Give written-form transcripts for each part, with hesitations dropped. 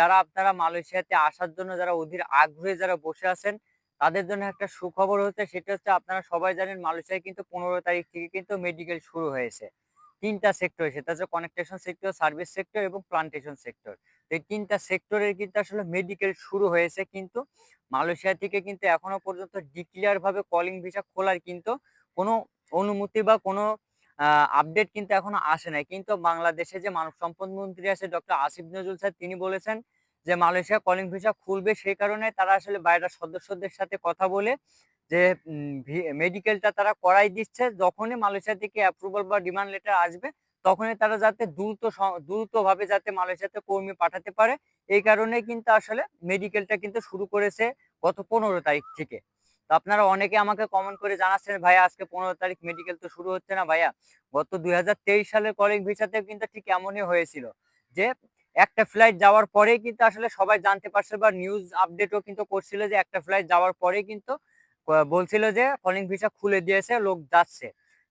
যারা আপনারা মালয়েশিয়াতে আসার জন্য যারা অধীর আগ্রহে যারা বসে আছেন, তাদের জন্য একটা সুখবর হচ্ছে সেটা হচ্ছে আপনারা সবাই জানেন মালয়েশিয়ায় কিন্তু ১৫ তারিখ থেকে কিন্তু মেডিকেল শুরু হয়েছে। ৩ টা সেক্টর সেটা হচ্ছে কনেকটেশন সেক্টর, সার্ভিস সেক্টর এবং প্লান্টেশন সেক্টর। এই ৩ টা সেক্টরের কিন্তু আসলে মেডিকেল শুরু হয়েছে কিন্তু মালয়েশিয়া থেকে কিন্তু এখনো পর্যন্ত ডিক্লিয়ার ভাবে কলিং ভিসা খোলার কিন্তু কোনো অনুমতি বা কোনো আ আপডেট কিন্তু এখনো আসে নাই। কিন্তু বাংলাদেশে যে মানব সম্পদ মন্ত্রী আছে ডক্টর আসিফ নজরুল স্যার তিনি বলেছেন যে মালয়েশিয়া কলিং ভিসা খুলবে সেই কারণে তারা আসলে বাইরের সদস্যদের সাথে কথা বলে যে মেডিকেলটা তারা করাই দিচ্ছে। যখনই মালয়েশিয়া থেকে অ্যাপ্রুভাল বা ডিমান্ড লেটার আসবে তখনই তারা যাতে দ্রুতভাবে যাতে মালয়েশিয়াতে কর্মী পাঠাতে পারে। এই কারণেই কিন্তু আসলে মেডিকেলটা কিন্তু শুরু করেছে গত ১৫ তারিখ থেকে। তো আপনারা অনেকে আমাকে কমেন্ট করে জানাচ্ছেন, "ভাইয়া আজকে ১৫ তারিখ মেডিকেল তো শুরু হচ্ছে না ভাইয়া।" গত ২০২৩ সালের কলিং ভিসাতেও কিন্তু ঠিক এমনই হয়েছিল। যে একটা ফ্লাইট যাওয়ার পরেই কিন্তু আসলে সবাই জানতে পারছিল বা নিউজ আপডেটও কিন্তু করছিল যে একটা ফ্লাইট যাওয়ার পরেই কিন্তু বলছিল যে কলিং ভিসা খুলে দিয়েছে, লোক যাচ্ছে।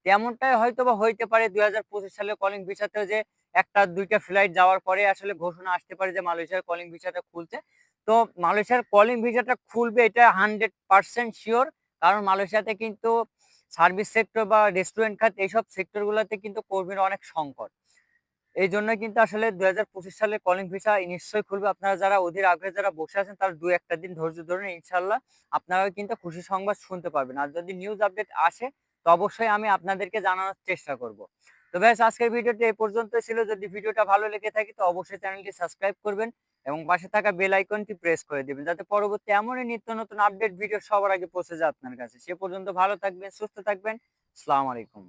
তেমনটাই হয়তোবা হইতে পারে ২০২৫ সালের কলিং ভিসাতেও যে ১ টা ২ টা ফ্লাইট যাওয়ার পরে আসলে ঘোষণা আসতে পারে যে মালয়েশিয়ার কলিং ভিসাটা খুলছে। তো মালয়েশিয়ার কলিং ভিসাটা খুলবে এটা 100% সিওর। কারণ মালয়েশিয়াতে কিন্তু সার্ভিস সেক্টর বা রেস্টুরেন্ট খাত এইসব সেক্টর গুলাতে কিন্তু কর্মীর অনেক সংকট। এইজন্যই কিন্তু আসলে ২০২৫ সালে কলিং ভিসা নিশ্চয়ই খুলবে। আপনারা যারা অধীর আগ্রহে যারা বসে আছেন তারা ২-১ টা দিন ধৈর্য ধরুন। ইনশাআল্লাহ আপনারাও কিন্তু খুশি সংবাদ শুনতে পারবেন। আর যদি নিউজ আপডেট আসে তো অবশ্যই আমি আপনাদেরকে জানানোর চেষ্টা করব। তো ব্যাস আজকের ভিডিওটি এই পর্যন্তই ছিল। যদি ভিডিওটা ভালো লেগে থাকে তো অবশ্যই চ্যানেলটি সাবস্ক্রাইব করবেন এবং পাশে থাকা বেল আইকনটি প্রেস করে দিবেন। যাতে পরবর্তী এমনই নিত্য নতুন আপডেট ভিডিও সবার আগে পৌঁছে যায় আপনার কাছে। সে পর্যন্ত ভালো থাকবেন, সুস্থ থাকবেন। আসসালামু আলাইকুম।